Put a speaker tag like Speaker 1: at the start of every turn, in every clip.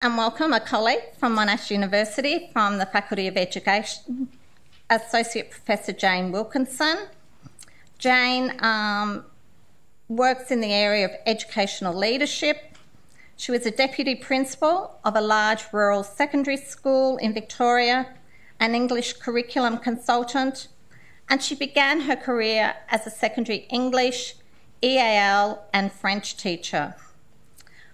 Speaker 1: And welcome a colleague from Monash University from the Faculty of Education, Associate Professor Jane Wilkinson. Jane works in the area of educational leadership. She was a deputy principal of a large rural secondary school in Victoria, an English curriculum consultant, and she began her career as a secondary English, EAL and French teacher.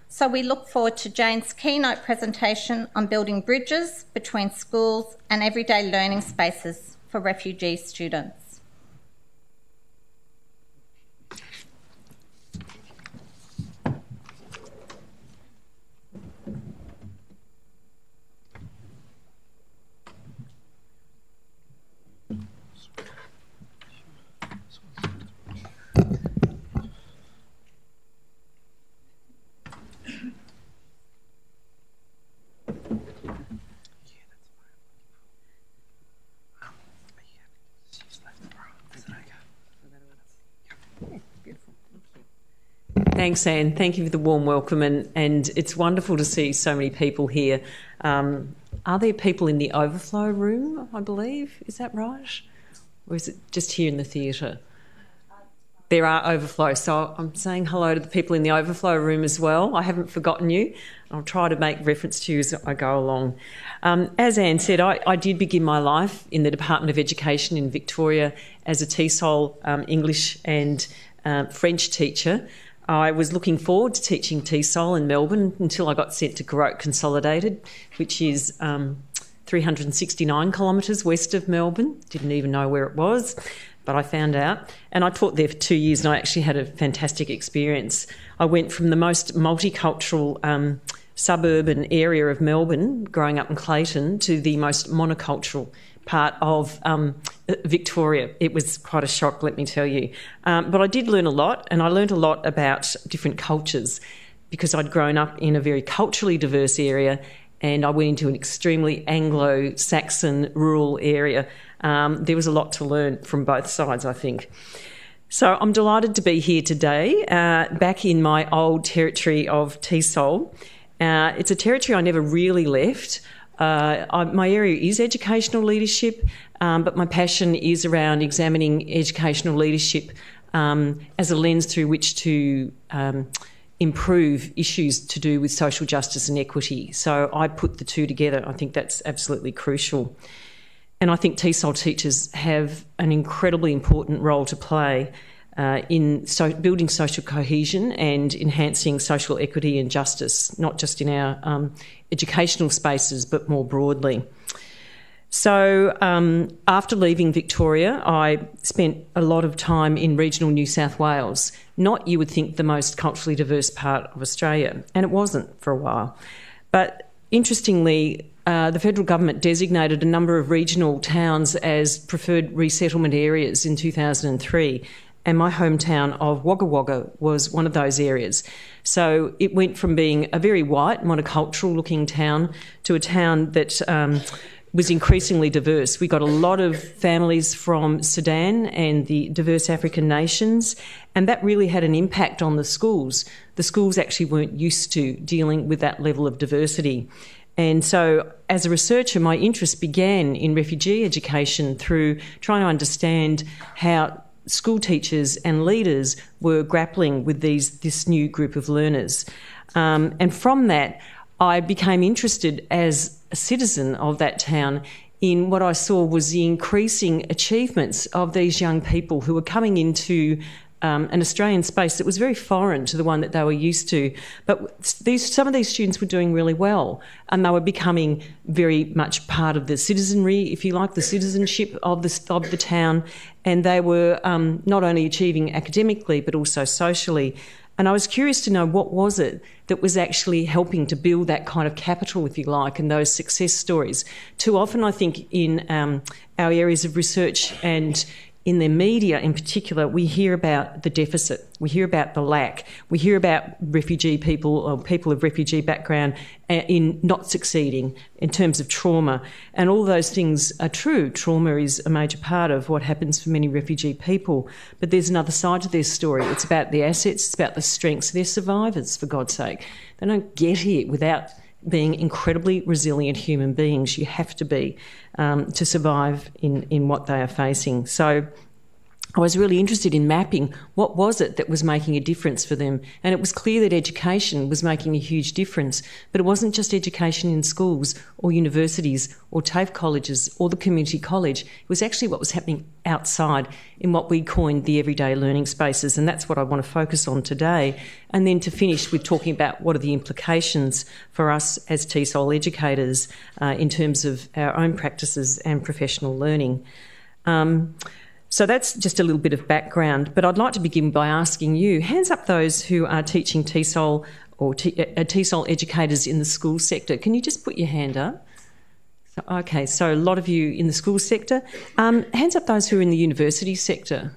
Speaker 1: So we look forward to Jane's keynote presentation on building bridges between schools and everyday learning spaces for refugee students.
Speaker 2: Thanks, Anne. Thank you for the warm welcome, and it's wonderful to see so many people here. Are there people in the overflow room, I believe? Is that right? Or is it just here in the theatre? There are overflow, so I'm saying hello to the people in the overflow room as well. I haven't forgotten you. I'll try to make reference to you as I go along. As Anne said, I did begin my life in the Department of Education in Victoria as a TESOL English and French teacher. I was looking forward to teaching TESOL in Melbourne until I got sent to Keynote Consolidated, which is 369 kilometres west of Melbourne. Didn't even know where it was, but I found out. And I taught there for 2 years and I actually had a fantastic experience. I went from the most multicultural suburban area of Melbourne, growing up in Clayton, to the most monocultural part of Victoria. It was quite a shock, let me tell you. But I did learn a lot, and I learned a lot about different cultures because I'd grown up in a very culturally diverse area and I went into an extremely Anglo-Saxon rural area. There was a lot to learn from both sides, I think. So I'm delighted to be here today, back in my old territory of TESOL. It's a territory I never really left. My area is educational leadership, but my passion is around examining educational leadership as a lens through which to improve issues to do with social justice and equity. So I put the two together. I think that's absolutely crucial. And I think TESOL teachers have an incredibly important role to play in building social cohesion and enhancing social equity and justice, not just in our educational spaces, but more broadly. So after leaving Victoria, I spent a lot of time in regional New South Wales, not, you would think, the most culturally diverse part of Australia, and it wasn't for a while. But interestingly, the federal government designated a number of regional towns as preferred resettlement areas in 2003, and my hometown of Wagga Wagga was one of those areas. So it went from being a very white, monocultural-looking town to a town that was increasingly diverse. We got a lot of families from Sudan and the diverse African nations, and that really had an impact on the schools. The schools actually weren't used to dealing with that level of diversity. And so as a researcher, my interest began in refugee education through trying to understand how school teachers and leaders were grappling with this new group of learners. And from that, I became interested as a citizen of that town in what I saw was the increasing achievements of these young people who were coming into an Australian space that was very foreign to the one that they were used to. But some of these students were doing really well, and they were becoming very much part of the citizenry, if you like, the citizenship of the town, and they were not only achieving academically but also socially. And I was curious to know what was it that was actually helping to build that kind of capital, if you like, and those success stories. Too often, I think, in our areas of research and in the media in particular, we hear about the deficit, we hear about the lack, we hear about refugee people or people of refugee background in not succeeding in terms of trauma. And all those things are true. Trauma is a major part of what happens for many refugee people. But there's another side to their story. It's about the assets, it's about the strengths. They're survivors, for God's sake. They don't get here without being incredibly resilient human beings. You have to be to survive in what they are facing. So I was really interested in mapping what was it that was making a difference for them. And it was clear that education was making a huge difference. But it wasn't just education in schools or universities or TAFE colleges or the community college. It was actually what was happening outside in what we coined the everyday learning spaces. And that's what I want to focus on today. And then to finish with talking about what are the implications for us as TESOL educators in terms of our own practices and professional learning. So that's just a little bit of background, but I'd like to begin by asking you, hands up those who are teaching TESOL or TESOL educators in the school sector. Can you just put your hand up? Okay, so a lot of you in the school sector. Hands up those who are in the university sector.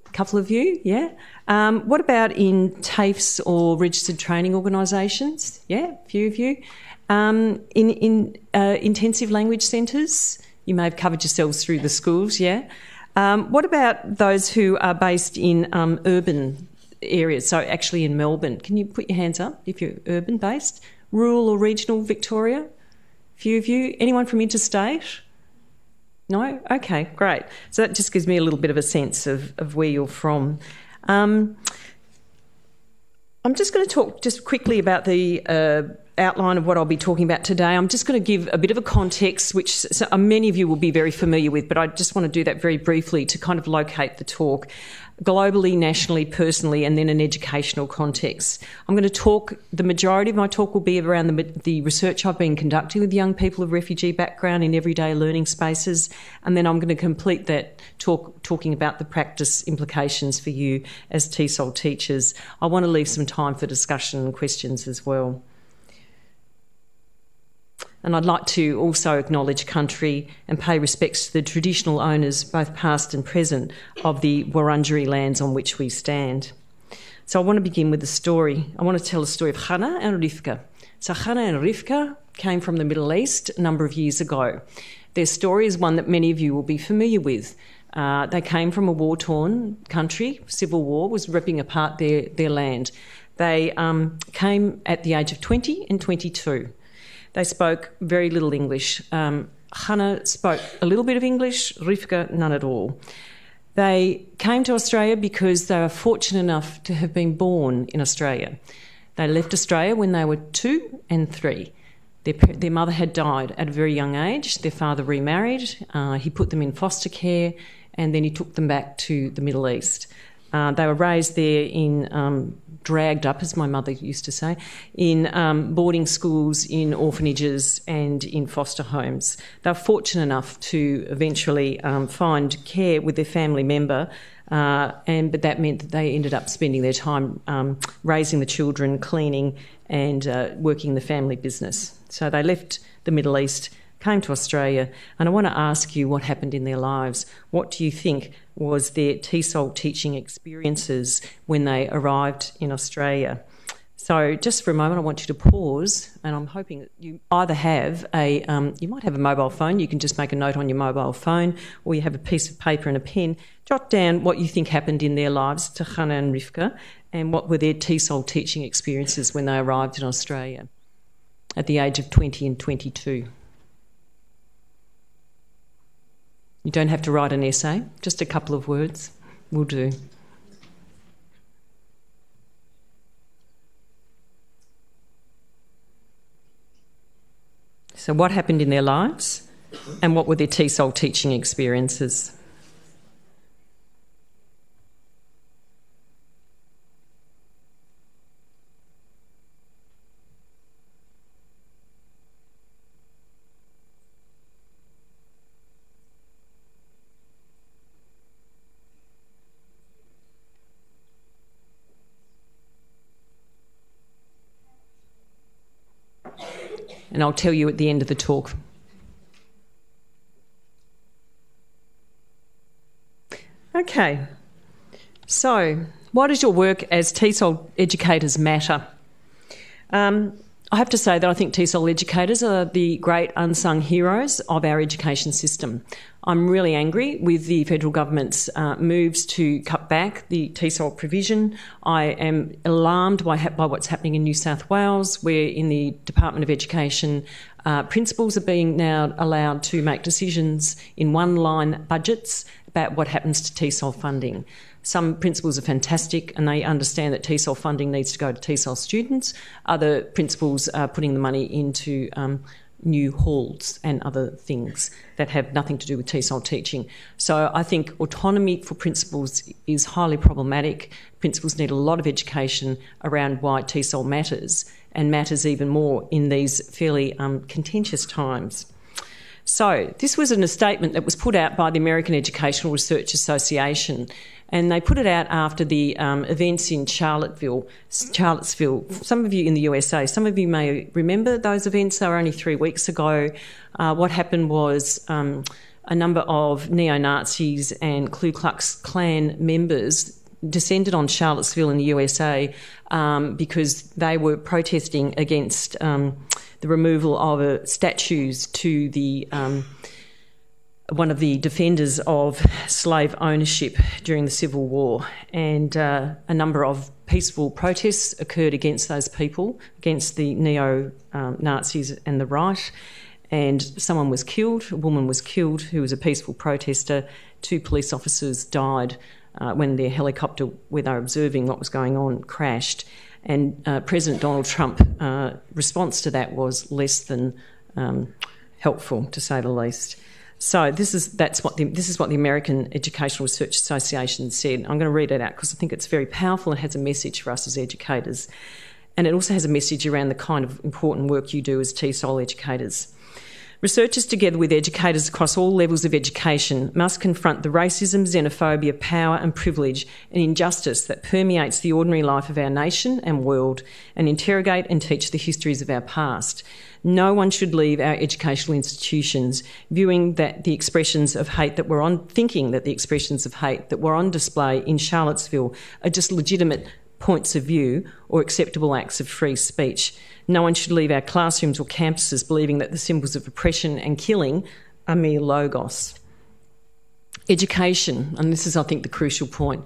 Speaker 2: A couple of you, yeah. What about in TAFEs or registered training organisations? Yeah, a few of you. In intensive language centres? You may have covered yourselves through the schools, yeah. What about those who are based in urban areas, so actually in Melbourne? Can you put your hands up if you're urban based? Rural or regional Victoria? A few of you. Anyone from interstate? No? Okay, great. So that just gives me a little bit of a sense of where you're from. I'm just going to talk just quickly about the outline of what I'll be talking about today. I'm just going to give a bit of a context, which many of you will be very familiar with, but I just want to do that very briefly to kind of locate the talk globally, nationally, personally, and then an educational context. I'm going to talk, the majority of my talk will be around the research I've been conducting with young people of refugee background in everyday learning spaces, and then I'm going to complete that talking about the practice implications for you as TESOL teachers. I want to leave some time for discussion and questions as well. And I'd like to also acknowledge country and pay respects to the traditional owners, both past and present, of the Wurundjeri lands on which we stand. So I want to begin with a story. I want to tell the story of Hannah and Rivka. So Hannah and Rivka came from the Middle East a number of years ago. Their story is one that many of you will be familiar with. They came from a war-torn country. Civil war was ripping apart their land. They came at the age of 20 and 22. They spoke very little English. Hannah spoke a little bit of English, Rivka none at all. They came to Australia because they were fortunate enough to have been born in Australia. They left Australia when they were 2 and 3. Their mother had died at a very young age. Their father remarried. He put them in foster care and then he took them back to the Middle East. They were raised there dragged up, as my mother used to say, in boarding schools, in orphanages and in foster homes. They were fortunate enough to eventually find care with their family member, but that meant that they ended up spending their time raising the children, cleaning and working the family business. So they left the Middle East, came to Australia, and I want to ask you what happened in their lives. What do you think was their TESOL teaching experiences when they arrived in Australia? So just for a moment, I want you to pause, and I'm hoping that you either have you might have a mobile phone. You can just make a note on your mobile phone, or you have a piece of paper and a pen. Jot down what you think happened in their lives to Hannah and Rivka, and what were their TESOL teaching experiences when they arrived in Australia at the age of 20 and 22. You don't have to write an essay, just a couple of words will do. So what happened in their lives and what were their TESOL teaching experiences? And I'll tell you at the end of the talk. Okay, so why does your work as TESOL educators matter? I have to say that I think Tesol educators are the great unsung heroes of our education system. I'm really angry with the federal government's moves to cut back the Tesol provision. I am alarmed by what's happening in New South Wales, where in the Department of Education, principals are being now allowed to make decisions in one-line budgets about what happens to Tesol funding. Some principals are fantastic and they understand that Tesol funding needs to go to Tesol students. Other principals are putting the money into new halls and other things that have nothing to do with Tesol teaching. So I think autonomy for principals is highly problematic. Principals need a lot of education around why Tesol matters, and matters even more in these fairly contentious times. So this was a statement that was put out by the American Educational Research Association, and they put it out after the events in Charlottesville. Some of you in the USA, some of you may remember those events. They were only 3 weeks ago. What happened was a number of neo-Nazis and Ku Klux Klan members descended on Charlottesville in the USA because they were protesting against the removal of statues to the one of the defenders of slave ownership during the Civil War, and a number of peaceful protests occurred against those people, against the neo-Nazis and the right, and someone was killed, a woman was killed who was a peaceful protester. 2 police officers died when their helicopter, where they were observing what was going on, crashed. And President Donald Trump's response to that was less than helpful, to say the least. So this is what the American Educational Research Association said. I'm going to read it out because I think it's very powerful and has a message for us as educators. And it also has a message around the kind of important work you do as Tesol educators. Researchers, together with educators across all levels of education, must confront the racism, xenophobia, power and privilege and injustice that permeates the ordinary life of our nation and world, and interrogate and teach the histories of our past. No one should leave our educational institutions thinking that the expressions of hate that were on display in Charlottesville are just legitimate points of view or acceptable acts of free speech. No one should leave our classrooms or campuses believing that the symbols of oppression and killing are mere logos. Education, and this is, I think, the crucial point,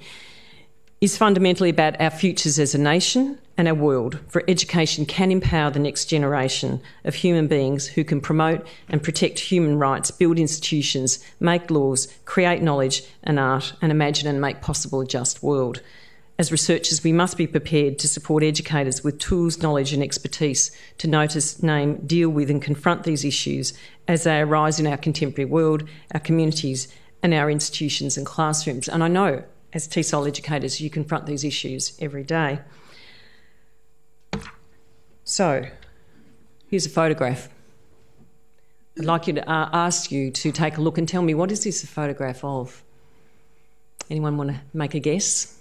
Speaker 2: is fundamentally about our futures as a nation and our world, for education can empower the next generation of human beings who can promote and protect human rights, build institutions, make laws, create knowledge and art, and imagine and make possible a just world. As researchers, we must be prepared to support educators with tools, knowledge and expertise to notice, name, deal with and confront these issues as they arise in our contemporary world, our communities and our institutions and classrooms. And I know, as Tesol educators, you confront these issues every day. So, here's a photograph. I'd like you to ask you to take a look and tell me, what is this a photograph of? Anyone want to make a guess?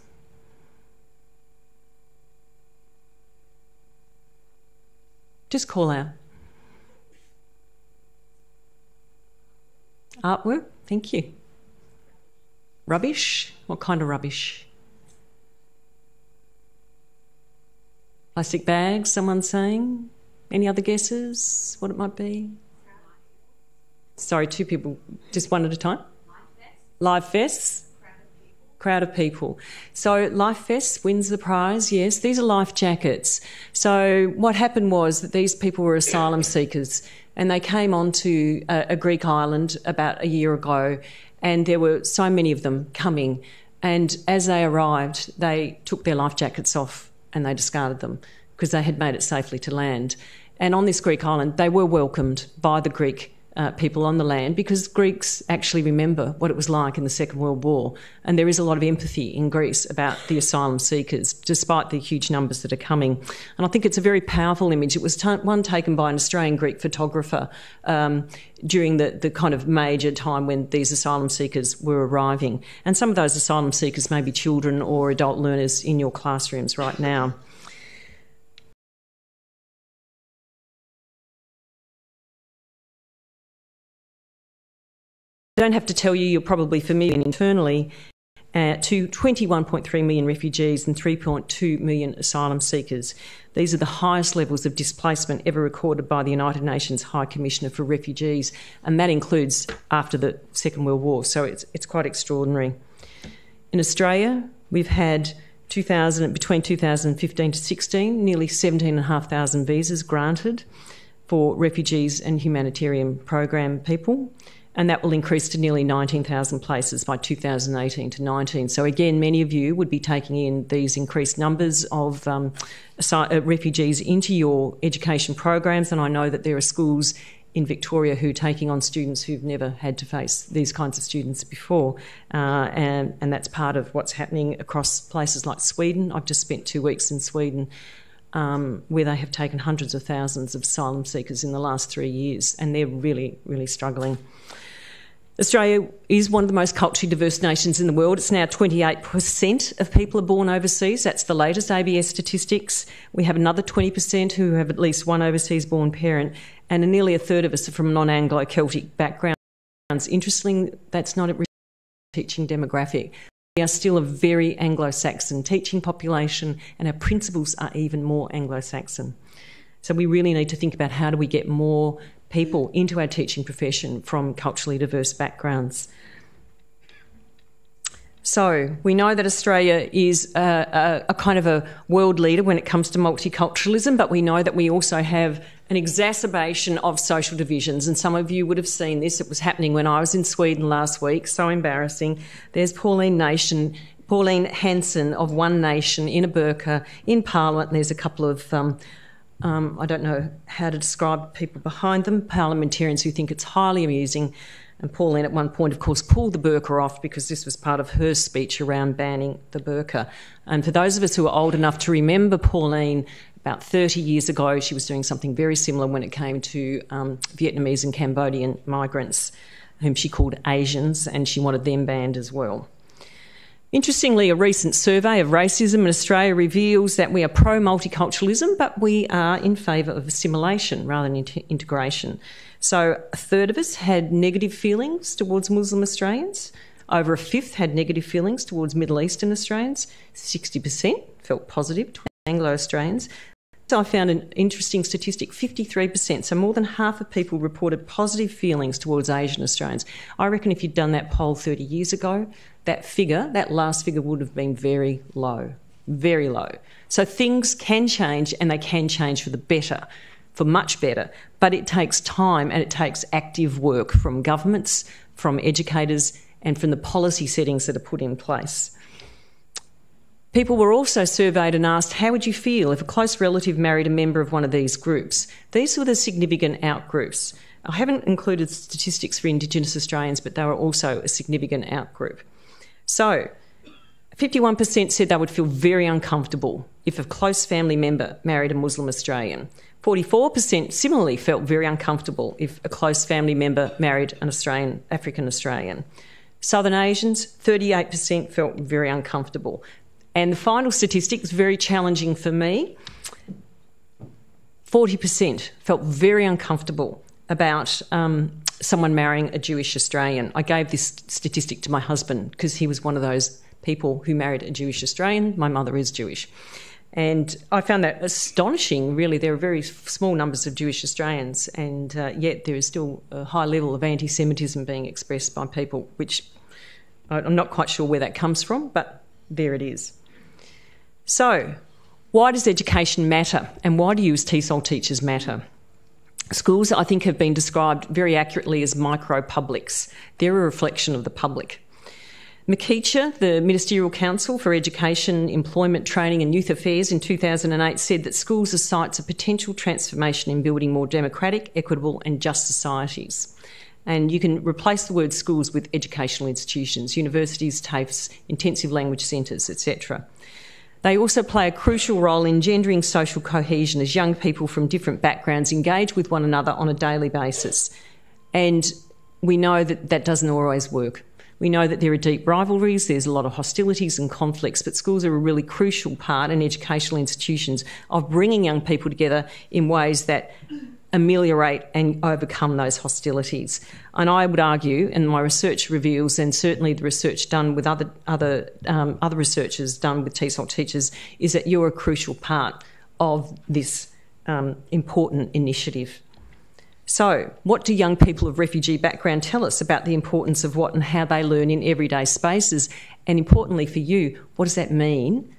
Speaker 2: Just call out. Artwork, thank you. Rubbish? What kind of rubbish? Plastic bags, someone's saying? Any other guesses what it might be? Sorry, 2 people, just one at a time. Live vests. Crowd of people. So Life Vests wins the prize, yes. These are life jackets. So what happened was that these people were asylum seekers and they came onto a Greek island about a year ago, and there were so many of them coming. And as they arrived, they took their life jackets off and they discarded them because they had made it safely to land. And on this Greek island, they were welcomed by the Greek people on the land, because Greeks actually remember what it was like in the Second World War, and there is a lot of empathy in Greece about the asylum seekers, despite the huge numbers that are coming. And I think it's a very powerful image. It was one taken by an Australian Greek photographer during the kind of major time when these asylum seekers were arriving. And some of those asylum seekers may be children or adult learners in your classrooms right now. I don't have to tell you, you're probably familiar internally to 21.3 million refugees and 3.2 million asylum seekers. These are the highest levels of displacement ever recorded by the United Nations High Commissioner for Refugees, and that includes after the Second World War, so it's quite extraordinary. In Australia, we've had between 2015 to 16, nearly 17,500 visas granted for refugees and humanitarian program people, and that will increase to nearly 19,000 places by 2018 to 19. So again, many of you would be taking in these increased numbers of refugees into your education programs, and I know that there are schools in Victoria who are taking on students who've never had to face these kinds of students before, and that's part of what's happening across places like Sweden. I've just spent 2 weeks in Sweden, where they have taken hundreds of thousands of asylum seekers in the last 3 years, and they're really, really struggling. Australia is one of the most culturally diverse nations in the world. It's now 28% of people are born overseas. That's the latest ABS statistics. We have another 20% who have at least one overseas-born parent, and nearly a third of us are from non-Anglo-Celtic backgrounds. Interestingly, that's not a teaching demographic. We are still a very Anglo-Saxon teaching population, and our principals are even more Anglo-Saxon. So we really need to think about how do we get more people into our teaching profession from culturally diverse backgrounds. So we know that Australia is a kind of a world leader when it comes to multiculturalism, but we know that we also have an exacerbation of social divisions, and some of you would have seen this. It was happening when I was in Sweden last week. So embarrassing. There's Pauline Hanson of One Nation in a burqa in Parliament, and there's a couple of I don't know how to describe people behind them, parliamentarians who think it's highly amusing. And Pauline at one point, of course, pulled the burqa off because this was part of her speech around banning the burqa. And for those of us who are old enough to remember Pauline, about 30 years ago, she was doing something very similar when it came to Vietnamese and Cambodian migrants, whom she called Asians, and she wanted them banned as well. Interestingly, a recent survey of racism in Australia reveals that we are pro-multiculturalism, but we are in favour of assimilation rather than integration. So a third of us had negative feelings towards Muslim Australians. Over a fifth had negative feelings towards Middle Eastern Australians. 60% felt positive towards Anglo-Australians. So I found an interesting statistic, 53%, so more than half of people reported positive feelings towards Asian Australians. I reckon if you'd done that poll 30 years ago, that last figure would have been very low, very low. So things can change, and they can change for the better, for much better, but it takes time and it takes active work from governments, from educators, and from the policy settings that are put in place. People were also surveyed and asked, how would you feel if a close relative married a member of one of these groups? These were the significant outgroups. I haven't included statistics for Indigenous Australians, but they were also a significant outgroup. So 51% said they would feel very uncomfortable if a close family member married a Muslim Australian. 44% similarly felt very uncomfortable if a close family member married an African Australian. Southern Asians, 38% felt very uncomfortable. And the final statistic is very challenging for me. 40% felt very uncomfortable about someone marrying a Jewish Australian. I gave this statistic to my husband because he was one of those people who married a Jewish Australian. My mother is Jewish. And I found that astonishing, really. There are very small numbers of Jewish Australians, and yet there is still a high level of anti-Semitism being expressed by people, which I'm not quite sure where that comes from, but there it is. So, why does education matter, and why do you as TESOL teachers matter? Schools, I think, have been described very accurately as micro-publics. They're a reflection of the public. McKeecher, the Ministerial Council for Education, Employment, Training and Youth Affairs in 2008 said that schools are sites of potential transformation in building more democratic, equitable and just societies. And you can replace the word schools with educational institutions, universities, TAFEs, intensive language centres, etc. They also play a crucial role in engendering social cohesion as young people from different backgrounds engage with one another on a daily basis. And we know that that doesn't always work. We know that there are deep rivalries, there's a lot of hostilities and conflicts, but schools are a really crucial part, and educational institutions, of bringing young people together in ways that ameliorate and overcome those hostilities. And I would argue, and my research reveals, and certainly the research done with other researchers done with TESOL teachers, is that you're a crucial part of this important initiative. So, what do young people of refugee background tell us about the importance of what and how they learn in everyday spaces? And importantly for you, what does that mean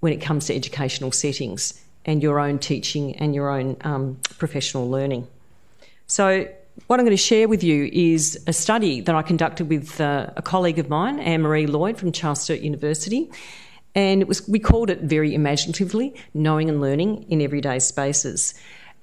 Speaker 2: when it comes to educational settings and your own teaching and your own professional learning? So, what I'm going to share with you is a study that I conducted with a colleague of mine, Anne-Marie Lloyd from Charles Sturt University, and we called it very imaginatively, Knowing and Learning in Everyday Spaces.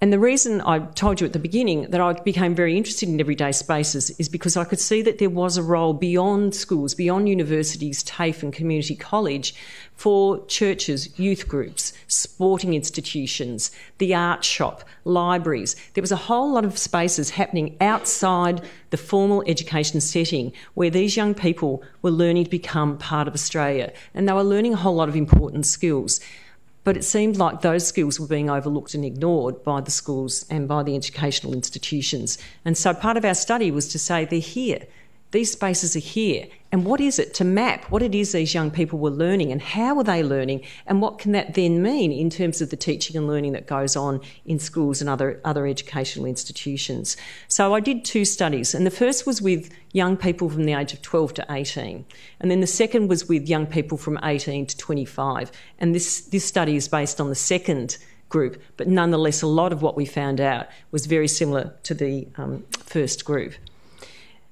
Speaker 2: And the reason I told you at the beginning that I became very interested in everyday spaces is because I could see that there was a role beyond schools, beyond universities, TAFE and community college, for churches, youth groups, sporting institutions, the art shop, libraries. There was a whole lot of spaces happening outside the formal education setting where these young people were learning to become part of Australia, and they were learning a whole lot of important skills. But it seemed like those skills were being overlooked and ignored by the schools and by the educational institutions. And so part of our study was to say they're here. These spaces are here. And what is it to map what it is these young people were learning and how were they learning and what can that then mean in terms of the teaching and learning that goes on in schools and other educational institutions. So I did 2 studies, and the first was with young people from the age of 12 to 18, and then the second was with young people from 18 to 25. And this study is based on the second group, but nonetheless a lot of what we found out was very similar to the first group.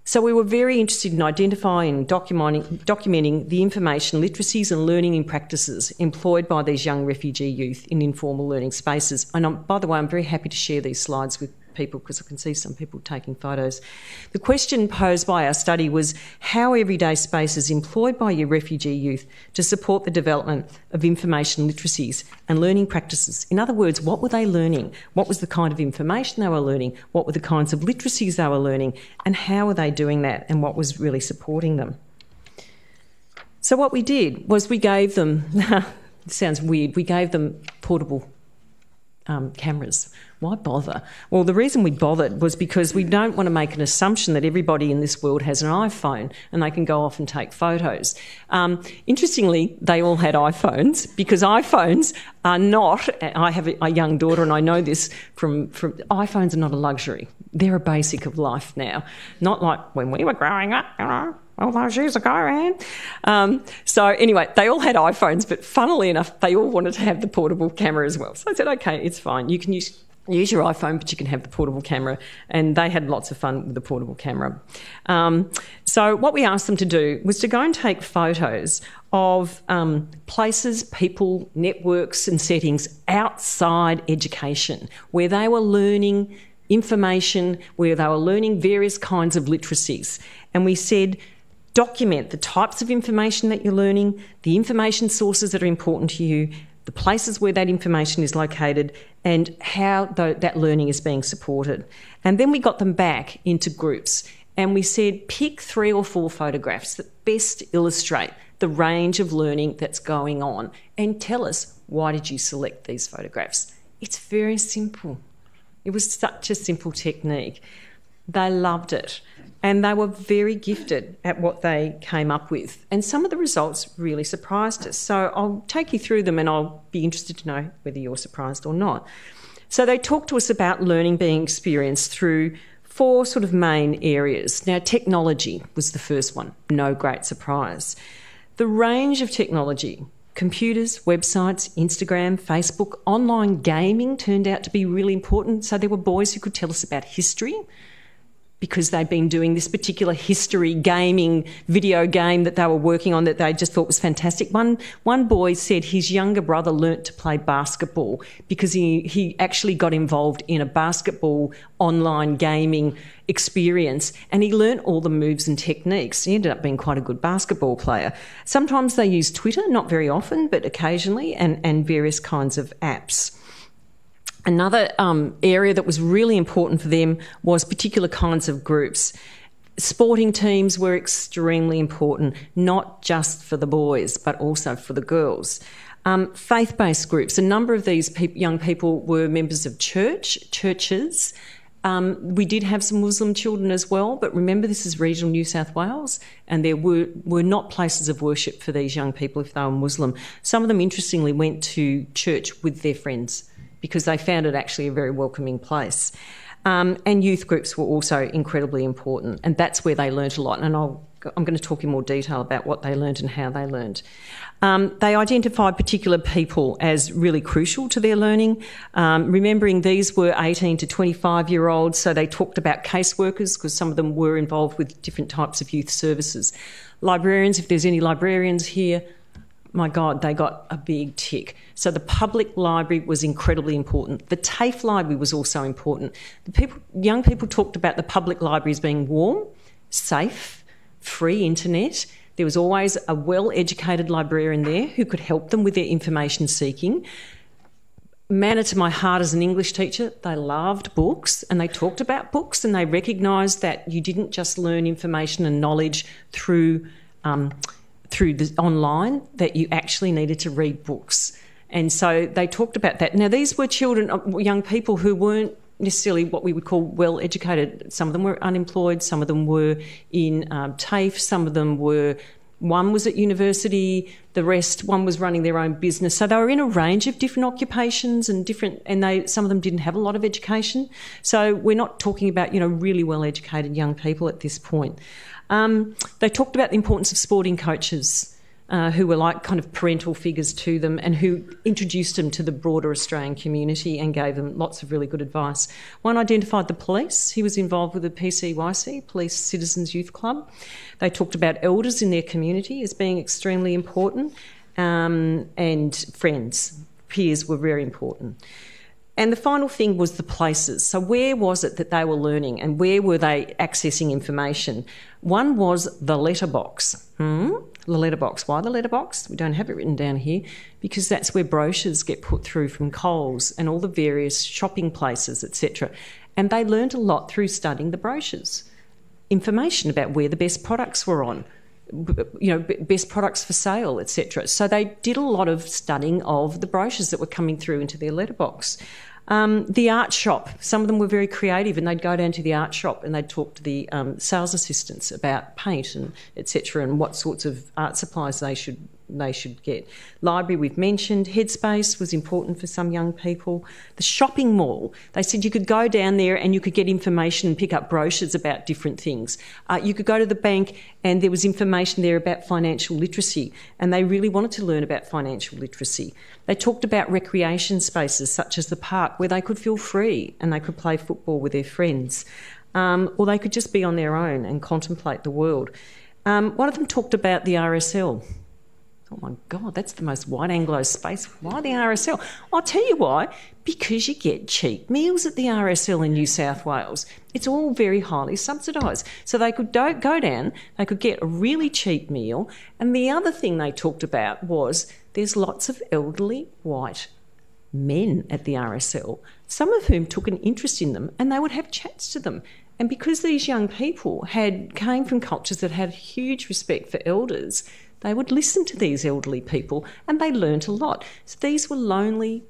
Speaker 2: So we were very interested in identifying and documenting the information, literacies and learning practices employed by these young refugee youth in informal learning spaces. And by the way, I'm very happy to share these slides with people because I can see some people taking photos. The question posed by our study was how everyday spaces employed by your refugee youth to support the development of information literacies and learning practices. In other words, what were they learning? What was the kind of information they were learning? What were the kinds of literacies they were learning? And how were they doing that? And what was really supporting them? So what we did was we gave them, it sounds weird, we gave them portable cameras. Why bother? Well, the reason we bothered was because we don't want to make an assumption that everybody in this world has an iPhone and they can go off and take photos. Interestingly, they all had iPhones because iPhones are not, I have a young daughter and I know this from iPhones are not a luxury. They're a basic of life now. Not like when we were growing up, you know, all those years ago, man. So anyway, they all had iPhones, but funnily enough, they all wanted to have the portable camera as well. So I said, okay, it's fine. You can use your iPhone, but you can have the portable camera. And they had lots of fun with the portable camera. So what we asked them to do was to go and take photos of places, people, networks and settings outside education where they were learning information, where they were learning various kinds of literacies. And we said, document the types of information that you're learning, the information sources that are important to you, the places where that information is located, and how that learning is being supported. And then we got them back into groups and we said, pick 3 or 4 photographs that best illustrate the range of learning that's going on and tell us, why did you select these photographs? It's very simple. It was such a simple technique. They loved it. And they were very gifted at what they came up with. And some of the results really surprised us. So I'll take you through them and I'll be interested to know whether you're surprised or not. So they talked to us about learning being experienced through 4 sort of main areas. Now, technology was the first one, no great surprise. The range of technology, computers, websites, Instagram, Facebook, online gaming turned out to be really important. So there were boys who could tell us about history, because they'd been doing this particular history gaming video game that they were working on that they just thought was fantastic. One boy said his younger brother learnt to play basketball because he actually got involved in a basketball online gaming experience and he learnt all the moves and techniques. He ended up being quite a good basketball player. Sometimes they use Twitter, not very often, but occasionally, and various kinds of apps. Another area that was really important for them was particular kinds of groups. Sporting teams were extremely important, not just for the boys, but also for the girls. Faith-based groups. A number of these young people were members of churches, We did have some Muslim children as well, but remember this is regional New South Wales, and there were not places of worship for these young people if they were Muslim. Some of them, interestingly, went to church with their friends because they found it actually a very welcoming place. And youth groups were also incredibly important, and that's where they learnt a lot. And I'm going to talk in more detail about what they learnt and how they learnt. They identified particular people as really crucial to their learning, remembering these were 18 to 25-year-olds, so they talked about caseworkers because some of them were involved with different types of youth services. Librarians, if there's any librarians here, my God, they got a big tick. So the public library was incredibly important. The TAFE library was also important. Young people talked about the public library as being warm, safe, free internet. There was always a well-educated librarian there who could help them with their information seeking. Manna to my heart as an English teacher, they loved books and they talked about books, and they recognised that you didn't just learn information and knowledge through the online, that you actually needed to read books. And so they talked about that. Now, these were children, young people who weren't necessarily what we would call well educated. Some of them were unemployed, some of them were in TAFE, some of them were, one was at university, one was running their own business. So they were in a range of different occupations and some of them didn't have a lot of education. So we're not talking about, really well educated young people at this point. They talked about the importance of sporting coaches who were like kind of parental figures to them and who introduced them to the broader Australian community and gave them lots of really good advice. One identified the police. He was involved with the PCYC, Police Citizens Youth Club. They talked about elders in their community as being extremely important, and friends, peers were very important. And the final thing was the places. So where was it that they were learning and where were they accessing information? One was the letterbox. The letterbox. Why the letterbox? We don't have it written down here because that's where brochures get put through from Coles and all the various shopping places, etc. And they learned a lot through studying the brochures. Information about where the best products were on, best products for sale, etc. So they did a lot of studying of the brochures that were coming through into their letterbox. The art shop, some of them were very creative and they'd go down to the art shop and they'd talk to the sales assistants about paint and etc. and what sorts of art supplies they should get. Library we've mentioned. Headspace was important for some young people. The shopping mall, they said you could go down there and you could get information and pick up brochures about different things. You could go to the bank and there was information there about financial literacy, and they really wanted to learn about financial literacy. They talked about recreation spaces such as the park where they could feel free and they could play football with their friends, or they could just be on their own and contemplate the world. One of them talked about the RSL. Oh my God, that's the most white Anglo space. Why the RSL? I'll tell you why. Because you get cheap meals at the RSL in New South Wales. It's all very highly subsidised. So they could go down, they could get a really cheap meal. And the other thing they talked about was there's lots of elderly white men at the RSL, some of whom took an interest in them and they would have chats to them. And because these young people came from cultures that had huge respect for elders, they would listen to these elderly people and they learnt a lot. So these were lonely,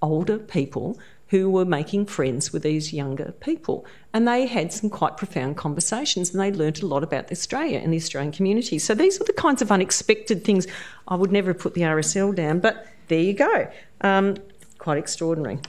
Speaker 2: older people who were making friends with these younger people. And they had some quite profound conversations and they learnt a lot about Australia and the Australian community. So these were the kinds of unexpected things. I would never have put the RSL down, but there you go. Quite extraordinary.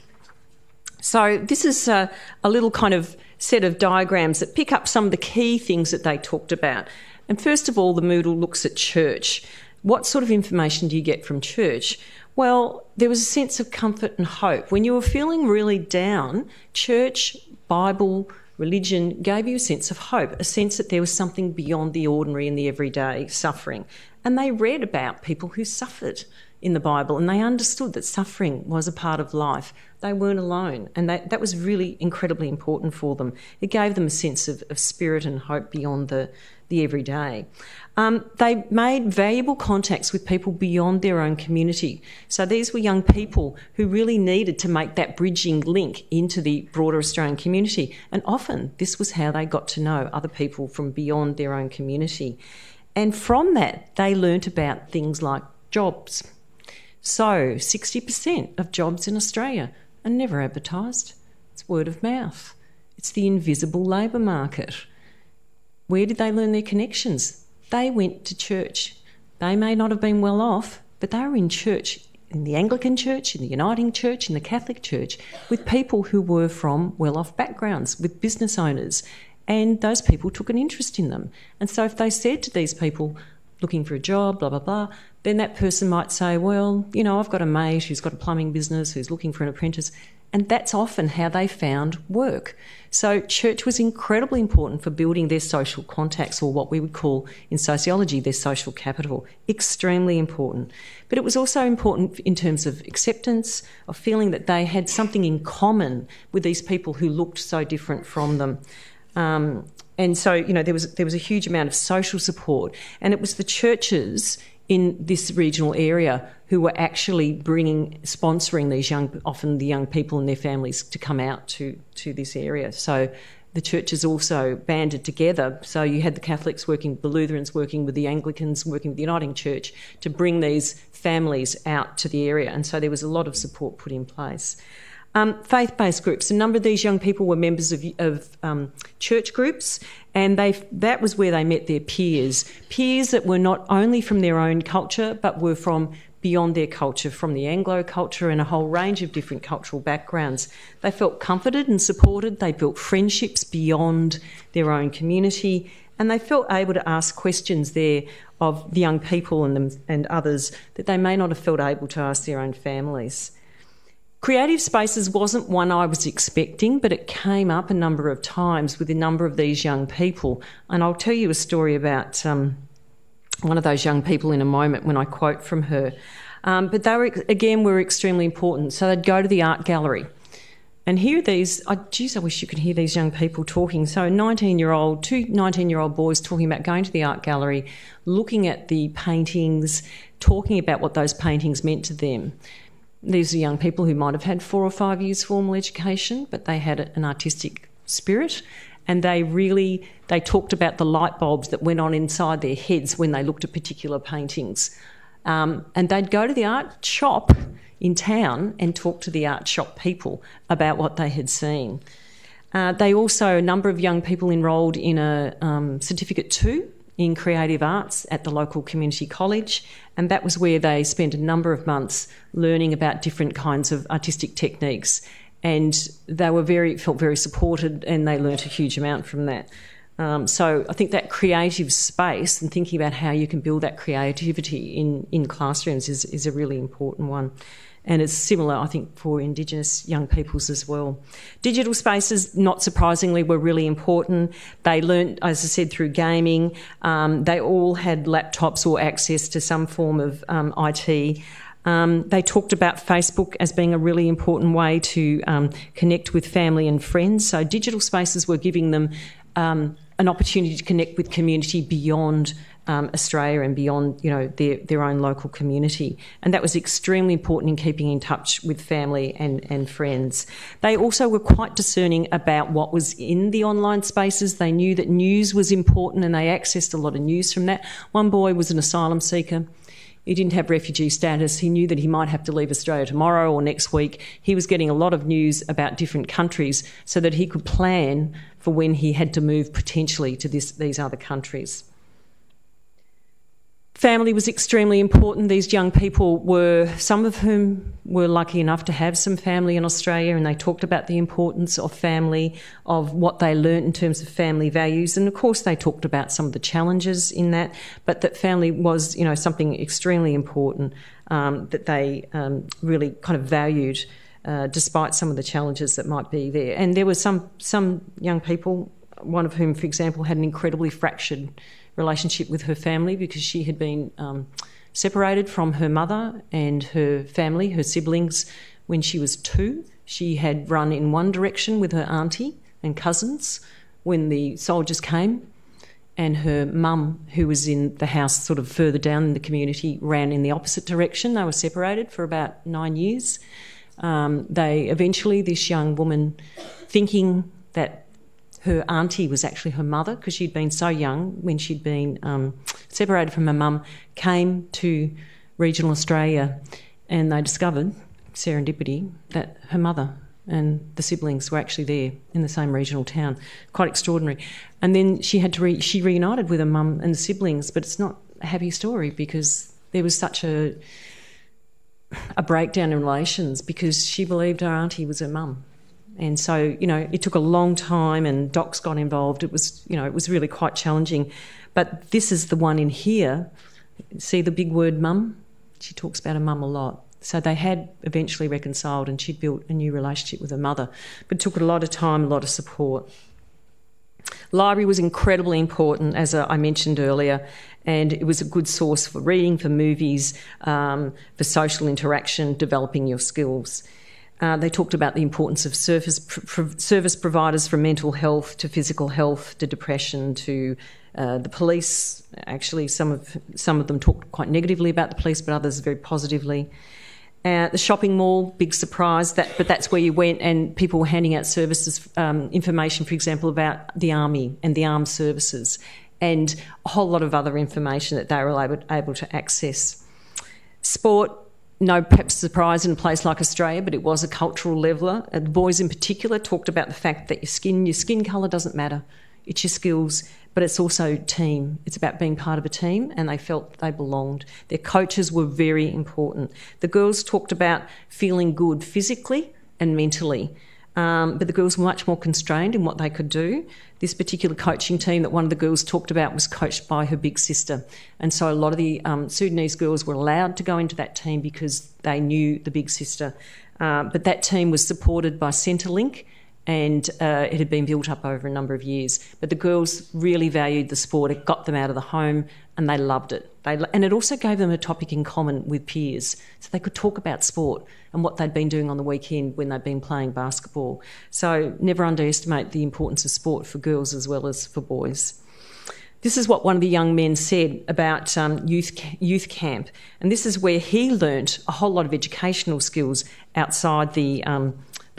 Speaker 2: So this is a little kind of set of diagrams that pick up some of the key things that they talked about. And first of all, the Moodle looks at church. What sort of information do you get from church? Well, there was a sense of comfort and hope. When you were feeling really down, church, Bible, religion gave you a sense of hope, a sense that there was something beyond the ordinary and the everyday suffering. And they read about people who suffered in the Bible and they understood that suffering was a part of life. They weren't alone, and that was really incredibly important for them. It gave them a sense of spirit and hope beyond the everyday. They made valuable contacts with people beyond their own community. So these were young people who really needed to make that bridging link into the broader Australian community. And often this was how they got to know other people from beyond their own community. And from that, they learnt about things like jobs. So 60% of jobs in Australia are never advertised. It's word of mouth. It's the invisible labour market. Where did they learn their connections? They went to church. They may not have been well off, but they were in church, in the Anglican Church, in the Uniting Church, in the Catholic Church, with people who were from well-off backgrounds, with business owners, and those people took an interest in them. And so if they said to these people, looking for a job, blah, blah, blah, then that person might say, well, you know, I've got a mate who's got a plumbing business, who's looking for an apprentice, and that's often how they found work. So church was incredibly important for building their social contacts, or what we would call in sociology their social capital. Extremely important. But it was also important in terms of acceptance, of feeling that they had something in common with these people who looked so different from them. And so, you know, there was a huge amount of social support, and it was the churches in this regional area who were actually sponsoring these often the young people and their families to come out to this area. So the churches also banded together. So you had the Catholics working, the Lutherans working with the Anglicans, working with the Uniting Church to bring these families out to the area. And so there was a lot of support put in place. Faith-based groups. A number of these young people were members of church groups, and that was where they met their peers that were not only from their own culture but were from beyond their culture, from the Anglo culture and a whole range of different cultural backgrounds. They felt comforted and supported. They built friendships beyond their own community, and they felt able to ask questions there of the young people and others that they may not have felt able to ask their own families. Creative spaces wasn't one I was expecting, but it came up a number of times with a number of these young people. And I'll tell you a story about one of those young people in a moment when I quote from her. But they were extremely important. So they'd go to the art gallery and hear these, I wish you could hear these young people talking. So two 19-year-old boys talking about going to the art gallery, looking at the paintings, talking about what those paintings meant to them. These are young people who might have had 4 or 5 years formal education, but they had an artistic spirit, and they talked about the light bulbs that went on inside their heads when they looked at particular paintings. And they'd go to the art shop in town and talk to the art shop people about what they had seen. A number of young people enrolled in a Certificate 2 in creative arts at the local community college, and that was where they spent a number of months learning about different kinds of artistic techniques, and they felt very supported, and they learnt a huge amount from that. So I think that creative space and thinking about how you can build that creativity in classrooms is a really important one. And it's similar, I think, for Indigenous young peoples as well. Digital spaces, not surprisingly, were really important. They learnt, as I said, through gaming. They all had laptops or access to some form of IT. They talked about Facebook as being a really important way to connect with family and friends. So digital spaces were giving them an opportunity to connect with community beyond Australia and beyond, their own local community. And that was extremely important in keeping in touch with family and friends. They also were quite discerning about what was in the online spaces. They knew that news was important, and they accessed a lot of news from that. One boy was an asylum seeker. He didn't have refugee status. He knew that he might have to leave Australia tomorrow or next week. He was getting a lot of news about different countries so that he could plan for when he had to move potentially to these other countries. Family was extremely important. These young people some of whom were lucky enough to have some family in Australia, and they talked about the importance of family, of what they learnt in terms of family values. And of course they talked about some of the challenges in that, but that family was, something extremely important that they really kind of valued despite some of the challenges that might be there. And there were some young people, one of whom, for example, had an incredibly fractured relationship with her family because she had been separated from her mother and her family, her siblings, when she was 2. She had run in one direction with her auntie and cousins when the soldiers came, and her mum, who was in the house sort of further down in the community, ran in the opposite direction. They were separated for about 9 years. This young woman, thinking that her auntie was actually her mother because she'd been so young when she'd been separated from her mum, came to regional Australia, and they discovered, serendipity, that her mother and the siblings were actually there in the same regional town. Quite extraordinary. And then she reunited with her mum and the siblings, but it's not a happy story because there was such a breakdown in relations because she believed her auntie was her mum. And so, it took a long time and docs got involved. It was really quite challenging. But this is the one in here. See the big word mum? She talks about her mum a lot. So they had eventually reconciled and she'd built a new relationship with her mother. But it took a lot of time, a lot of support. Library was incredibly important, as I mentioned earlier, and it was a good source for reading, for movies, for social interaction, developing your skills. They talked about the importance of service providers from mental health to physical health to depression to the police. Actually, some of them talked quite negatively about the police, but others very positively. The shopping mall, big surprise, but that's where you went and people were handing out services, information, for example, about the army and the armed services and a whole lot of other information that they were able to access. Sport, no perhaps surprise in a place like Australia, but it was a cultural leveller. The boys in particular talked about the fact that your skin colour doesn't matter. It's your skills, but it's also team. It's about being part of a team, and they felt they belonged. Their coaches were very important. The girls talked about feeling good physically and mentally, but the girls were much more constrained in what they could do. This particular coaching team that one of the girls talked about was coached by her big sister, and so a lot of the Sudanese girls were allowed to go into that team because they knew the big sister. But that team was supported by Centrelink, and it had been built up over a number of years. But the girls really valued the sport. It got them out of the home and they loved it. And it also gave them a topic in common with peers. So they could talk about sport and what they'd been doing on the weekend when they'd been playing basketball. So never underestimate the importance of sport for girls as well as for boys. This is what one of the young men said about youth camp. And this is where he learnt a whole lot of educational skills outside the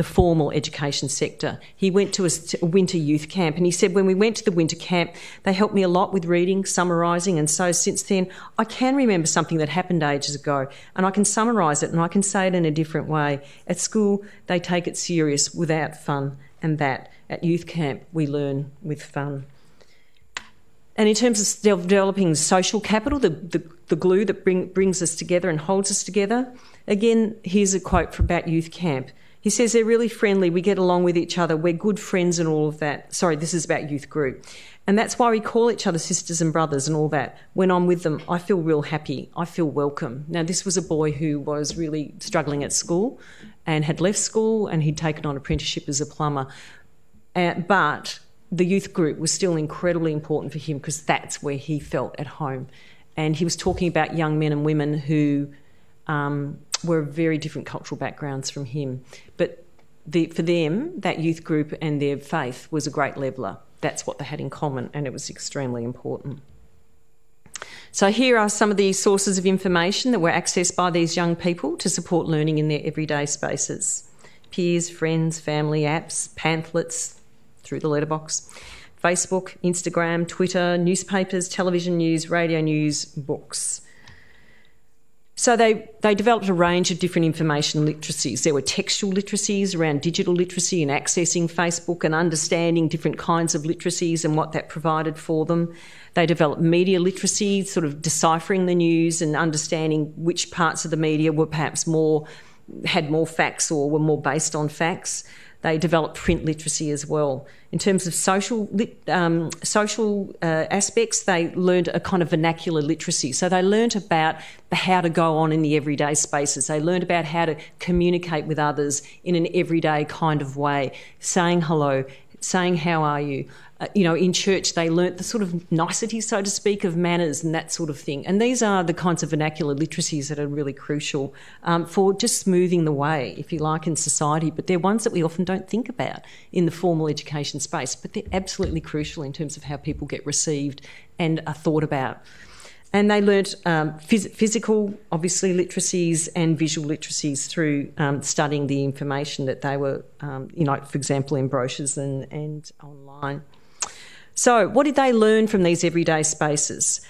Speaker 2: formal education sector. He went to a winter youth camp and he said, when we went to the winter camp, they helped me a lot with reading, summarising, and so since then I can remember something that happened ages ago and I can summarise it and I can say it in a different way. At school, they take it serious without fun, and that at youth camp we learn with fun. And in terms of developing social capital, the glue that brings us together and holds us together, again, here's a quote about youth camp. He says, they're really friendly, we get along with each other, we're good friends and all of that. Sorry, this is about youth group. And that's why we call each other sisters and brothers and all that. When I'm with them, I feel real happy, I feel welcome. Now, this was a boy who was really struggling at school and had left school and he'd taken on apprenticeship as a plumber. But the youth group was still incredibly important for him because that's where he felt at home. And he was talking about young men and women who were very different cultural backgrounds from him. But for them, that youth group and their faith was a great leveller. That's what they had in common, and it was extremely important. So here are some of the sources of information that were accessed by these young people to support learning in their everyday spaces. Peers, friends, family, apps, pamphlets through the letterbox, Facebook, Instagram, Twitter, newspapers, television news, radio news, books. So they developed a range of different information literacies. There were textual literacies around digital literacy and accessing Facebook and understanding different kinds of literacies and what that provided for them. They developed media literacy, sort of deciphering the news and understanding which parts of the media were perhaps had more facts or were more based on facts. They developed print literacy as well. In terms of social aspects, they learned a kind of vernacular literacy. So they learnt about how to go on in the everyday spaces. They learned about how to communicate with others in an everyday kind of way, saying hello, saying how are you. In church they learnt the sort of niceties, so to speak, of manners and that sort of thing. And these are the kinds of vernacular literacies that are really crucial for just smoothing the way, if you like, in society. But they're ones that we often don't think about in the formal education space, but they're absolutely crucial in terms of how people get received and are thought about. And they learnt physical, obviously, literacies and visual literacies through studying the information that they were, for example, in brochures and online. So what did they learn from these everyday spaces?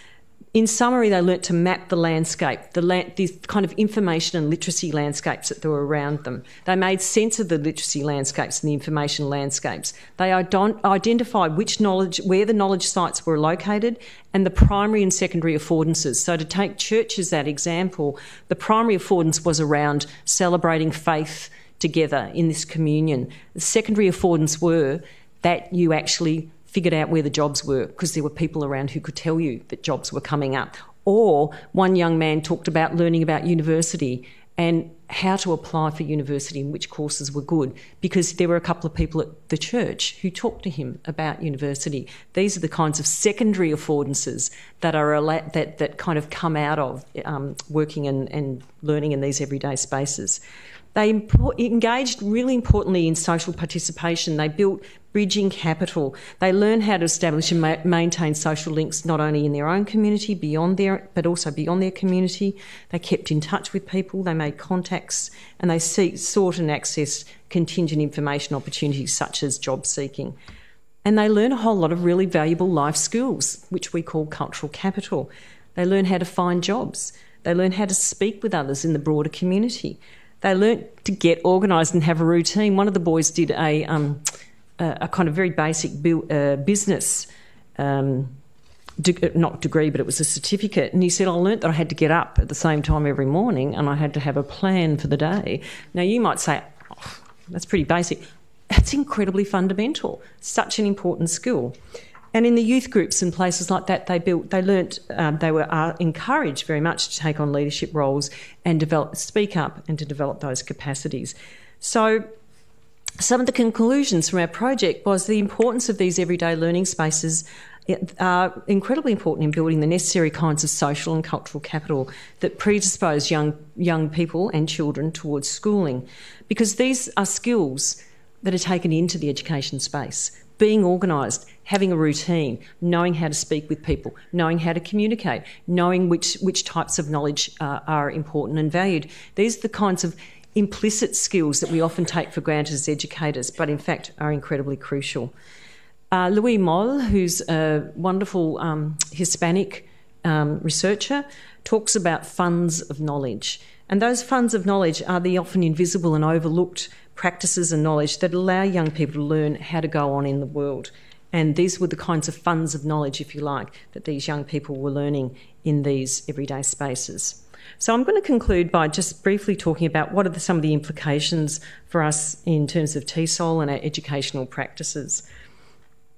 Speaker 2: In summary, they learnt to map the landscape, these kind of information and literacy landscapes that were around them. They made sense of the literacy landscapes and the information landscapes. They identified where the knowledge sites were located and the primary and secondary affordances. So to take church as that example, the primary affordance was around celebrating faith together in this communion. The secondary affordance were that you actually figured out where the jobs were because there were people around who could tell you that jobs were coming up. Or one young man talked about learning about university and how to apply for university and which courses were good, because there were a couple of people at the church who talked to him about university. These are the kinds of secondary affordances that are that kind of come out of working and learning in these everyday spaces. They engaged really importantly in social participation. They built bridging capital. They learned how to establish and maintain social links not only in their own community, but also beyond their community. They kept in touch with people, they made contacts, and they sought and accessed contingent information opportunities such as job seeking. And they learned a whole lot of really valuable life skills, which we call cultural capital. They learned how to find jobs. They learned how to speak with others in the broader community. They learnt to get organised and have a routine. One of the boys did a kind of very basic business, not degree, but it was a certificate. And he said, I learnt that I had to get up at the same time every morning and I had to have a plan for the day. Now, you might say, oh, that's pretty basic. That's incredibly fundamental, such an important skill. And in the youth groups and places like that, they were encouraged very much to take on leadership roles and speak up and to develop those capacities. So some of the conclusions from our project was the importance of these everyday learning spaces are incredibly important in building the necessary kinds of social and cultural capital that predispose young people and children towards schooling, because these are skills that are taken into the education space. Being organised, having a routine, knowing how to speak with people, knowing how to communicate, knowing which types of knowledge are important and valued. These are the kinds of implicit skills that we often take for granted as educators, but in fact are incredibly crucial. Louis Moll, who's a wonderful Hispanic researcher, talks about funds of knowledge. And those funds of knowledge are the often invisible and overlooked practices and knowledge that allow young people to learn how to go on in the world. And these were the kinds of funds of knowledge, if you like, that these young people were learning in these everyday spaces. So I'm going to conclude by just briefly talking about what are some of the implications for us in terms of TESOL and our educational practices.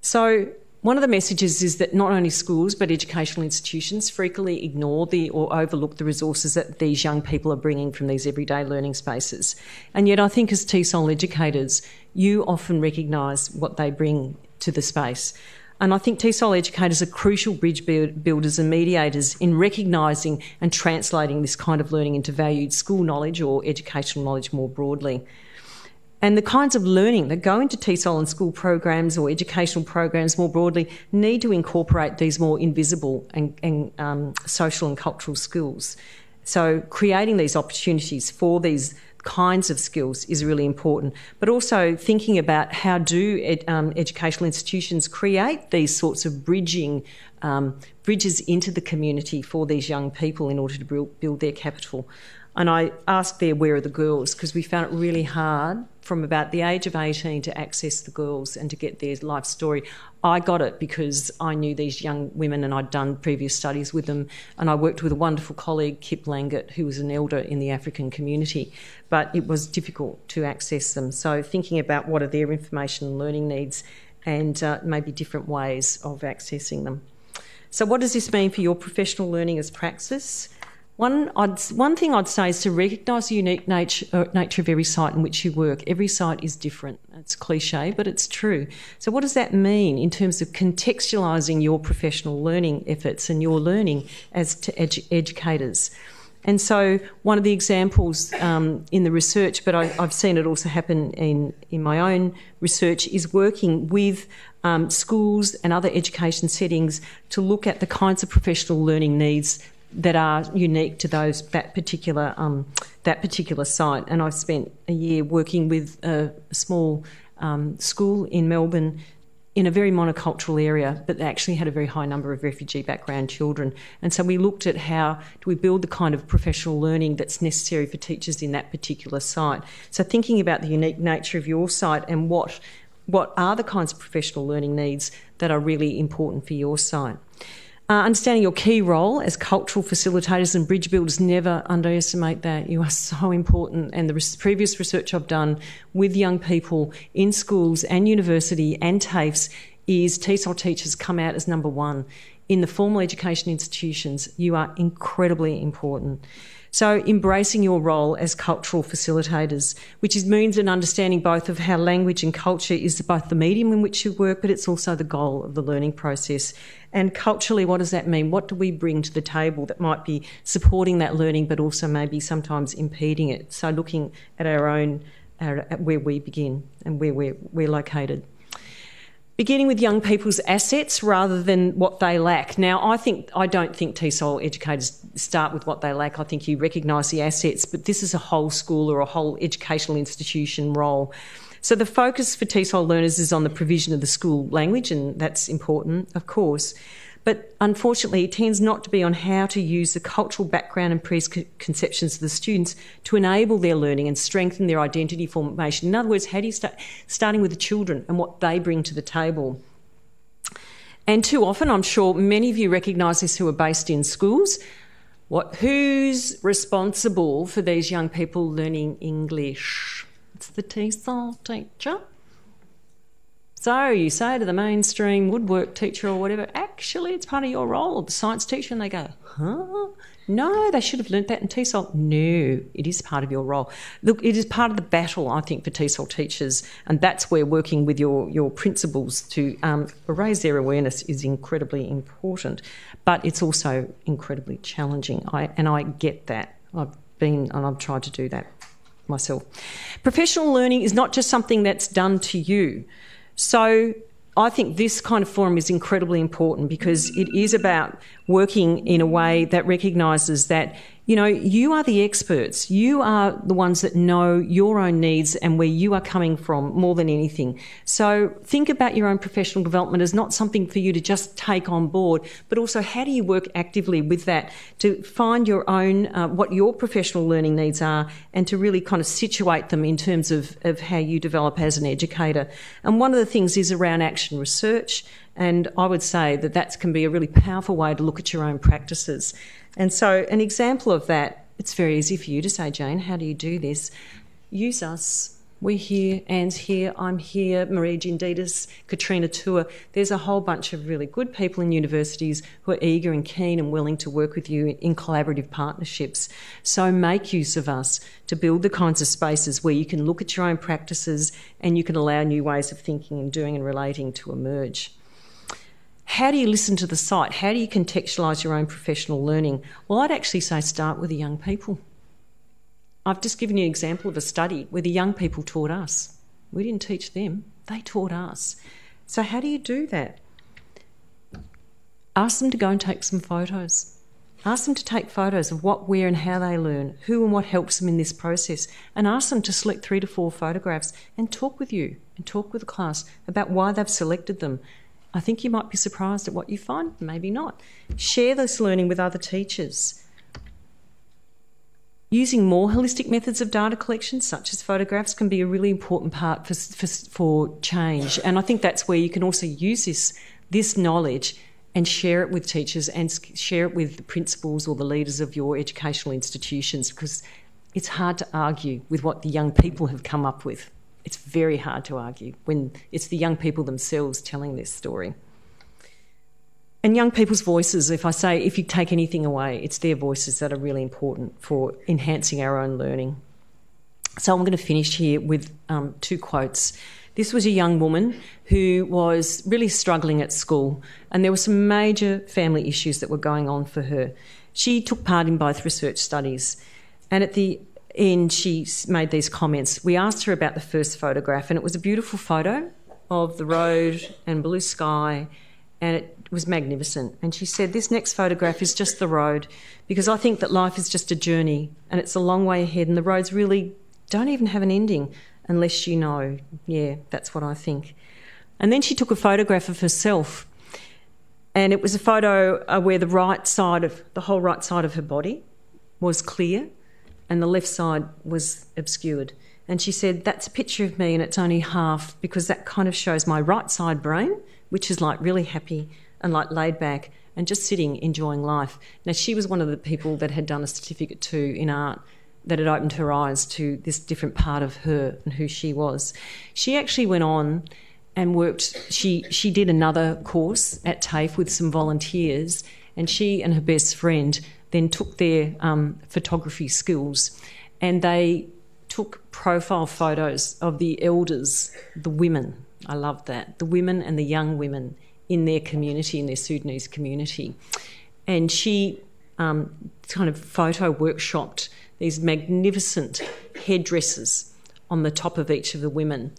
Speaker 2: So one of the messages is that not only schools but educational institutions frequently ignore or overlook the resources that these young people are bringing from these everyday learning spaces. And yet I think as TESOL educators, you often recognise what they bring to the space. And I think TESOL educators are crucial bridge builders and mediators in recognising and translating this kind of learning into valued school knowledge or educational knowledge more broadly. And the kinds of learning that go into TESOL and school programs or educational programs more broadly need to incorporate these more invisible and social and cultural skills. So creating these opportunities for these kinds of skills is really important, but also thinking about how do educational institutions create these sorts of bridges into the community for these young people in order to build their capital. And I asked there, where are the girls? Because we found it really hard from about the age of 18 to access the girls and to get their life story. I got it because I knew these young women and I'd done previous studies with them, and I worked with a wonderful colleague, Kip Langert, who was an elder in the African community, but it was difficult to access them. So thinking about what are their information and learning needs and maybe different ways of accessing them. So what does this mean for your professional learning as praxis? One thing I'd say is to recognise the unique nature of every site in which you work. Every site is different. It's cliche, but it's true. So what does that mean in terms of contextualising your professional learning efforts and your learning as educators? And so one of the examples in the research, but I've seen it also happen in my own research, is working with schools and other education settings to look at the kinds of professional learning needs that are unique to that particular site. And I've spent a year working with a small school in Melbourne in a very monocultural area, but they actually had a very high number of refugee background children. And so we looked at how do we build the kind of professional learning that's necessary for teachers in that particular site. So thinking about the unique nature of your site and what are the kinds of professional learning needs that are really important for your site. Understanding your key role as cultural facilitators and bridge builders, never underestimate that. You are so important. And the previous research I've done with young people in schools and university and TAFEs is Tesol teachers come out as number one. In the formal education institutions, you are incredibly important. So embracing your role as cultural facilitators, which means an understanding both of how language and culture is both the medium in which you work, but it's also the goal of the learning process. And culturally, what does that mean? What do we bring to the table that might be supporting that learning, but also maybe sometimes impeding it? So looking at at where we begin and where we're located. Beginning with young people's assets rather than what they lack. Now, I don't think Tesol educators start with what they lack. I think you recognise the assets, but this is a whole school or a whole educational institution role. So the focus for Tesol learners is on the provision of the school language, and that's important, of course. But unfortunately, it tends not to be on how to use the cultural background and preconceptions of the students to enable their learning and strengthen their identity formation. In other words, how do you starting with the children and what they bring to the table? And too often, I'm sure many of you recognise this who are based in schools. Who's responsible for these young people learning English? It's the Tesol teacher. So you say to the mainstream woodwork teacher or whatever, actually it's part of your role, or the science teacher, and they go, huh? No, they should have learnt that in Tesol. No, it is part of your role. Look, it is part of the battle, I think, for Tesol teachers, and that's where working with your principals to raise their awareness is incredibly important. But it's also incredibly challenging, and I get that. I've tried to do that myself. Professional learning is not just something that's done to you. So I think this kind of forum is incredibly important because it is about working in a way that recognises that, you know, you are the experts. You are the ones that know your own needs and where you are coming from more than anything. So think about your own professional development as not something for you to just take on board, but also how do you work actively with that to find your own, what your professional learning needs are and to really kind of situate them in terms of how you develop as an educator. And one of the things is around action research. And I would say that can be a really powerful way to look at your own practices. And so an example of that, it's very easy for you to say, Jane, how do you do this? Use us. We're here, Anne's here, I'm here, Maria Ginditas, Katrina Tour. There's a whole bunch of really good people in universities who are eager and keen and willing to work with you in collaborative partnerships. So make use of us to build the kinds of spaces where you can look at your own practices and you can allow new ways of thinking and doing and relating to emerge. How do you listen to the site? How do you contextualise your own professional learning? Well, I'd actually say start with the young people. I've just given you an example of a study where the young people taught us. We didn't teach them, they taught us. So how do you do that? Ask them to go and take some photos. Ask them to take photos of what, where and how they learn, who and what helps them in this process, and ask them to select 3 to 4 photographs and talk with you and talk with the class about why they've selected them. I think you might be surprised at what you find, maybe not. Share this learning with other teachers. Using more holistic methods of data collection, such as photographs, can be a really important part for change. And I think that's where you can also use this knowledge and share it with teachers and share it with the principals or the leaders of your educational institutions, because it's hard to argue with what the young people have come up with. It's very hard to argue when it's the young people themselves telling this story. And young people's voices, if you take anything away, it's their voices that are really important for enhancing our own learning. So I'm going to finish here with 2 quotes. This was a young woman who was really struggling at school, and there were some major family issues that were going on for her. She took part in both research studies, and at the end she made these comments. We asked her about the first photograph, and it was a beautiful photo of the road and blue sky, and it was magnificent. And she said, this next photograph is just the road, because I think that life is just a journey and it's a long way ahead, and the roads really don't even have an ending unless you know. Yeah, that's what I think. And then she took a photograph of herself, and it was a photo where the whole right side of her body was clear and the left side was obscured. And she said, that's a picture of me and it's only half, because that kind of shows my right side brain, which is like really happy and like laid back and just sitting, enjoying life. Now, she was one of the people that had done a certificate too in art that had opened her eyes to this different part of her and who she was. She actually went on and worked, she did another course at TAFE with some volunteers, and she and her best friend then took their photography skills and they took profile photos of the elders, the women. I love that. The women and the young women in their community, in their Sudanese community. And she kind of photo workshopped these magnificent headdresses on the top of each of the women.